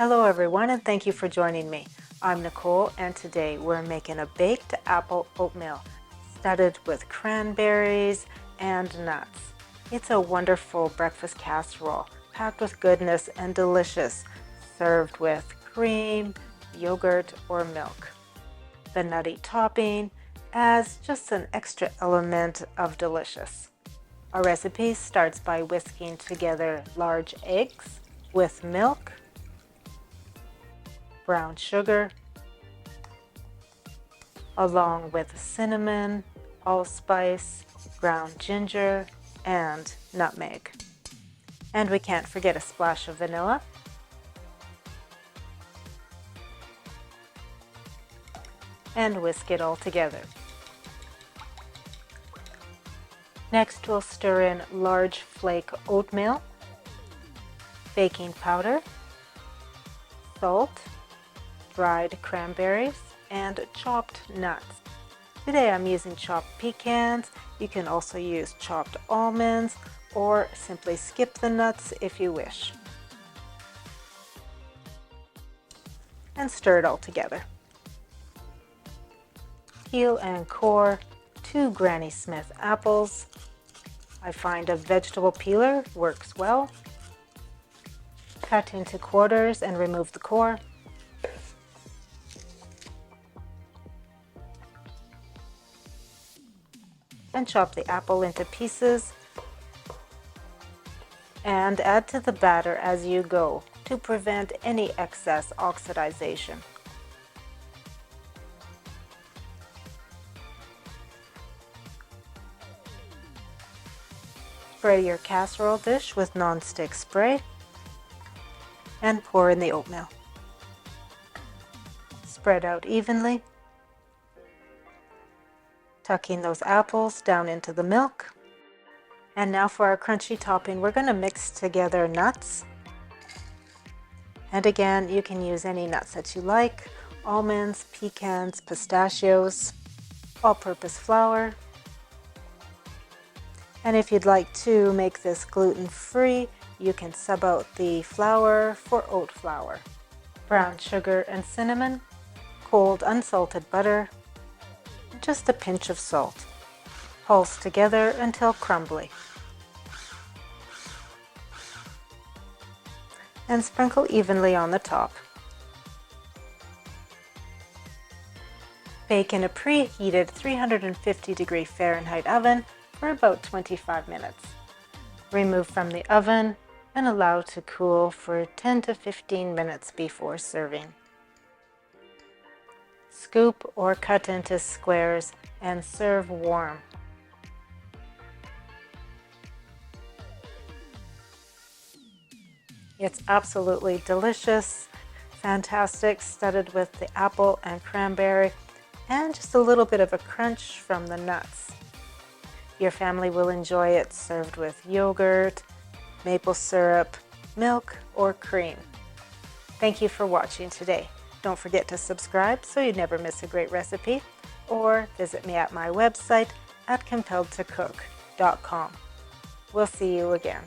Hello everyone, and thank you for joining me. I'm Nicole, and today we're making a baked apple oatmeal studded with cranberries and nuts. It's a wonderful breakfast casserole packed with goodness and delicious, served with cream, yogurt, or milk. The nutty topping adds just an extra element of delicious. Our recipe starts by whisking together large eggs with milk, brown sugar, along with cinnamon, allspice, ground ginger, and nutmeg. And we can't forget a splash of vanilla. And whisk it all together. Next, we'll stir in large flake oatmeal, baking powder, salt, dried cranberries, and chopped nuts. Today I'm using chopped pecans. You can also use chopped almonds or simply skip the nuts if you wish. And stir it all together. Peel and core 2 Granny Smith apples. I find a vegetable peeler works well. Cut into quarters and remove the core. And chop the apple into pieces and add to the batter as you go to prevent any excess oxidization. Spray your casserole dish with non-stick spray and pour in the oatmeal. Spread out evenly, tucking those apples down into the milk. And now for our crunchy topping, we're going to mix together nuts. And again, you can use any nuts that you like: almonds, pecans, pistachios, all-purpose flour. And if you'd like to make this gluten-free, you can sub out the flour for oat flour. Brown sugar and cinnamon, cold unsalted butter, just a pinch of salt. Pulse together until crumbly. And sprinkle evenly on the top. Bake in a preheated 350-degree Fahrenheit oven for about 25 minutes. Remove from the oven and allow to cool for 10 to 15 minutes before serving. Scoop or cut into squares and serve warm. It's absolutely delicious, fantastic, studded with the apple and cranberry, and just a little bit of a crunch from the nuts. Your family will enjoy it served with yogurt, maple syrup, milk, or cream. Thank you for watching today. Don't forget to subscribe so you never miss a great recipe, or visit me at my website at compelledtocook.com. We'll see you again.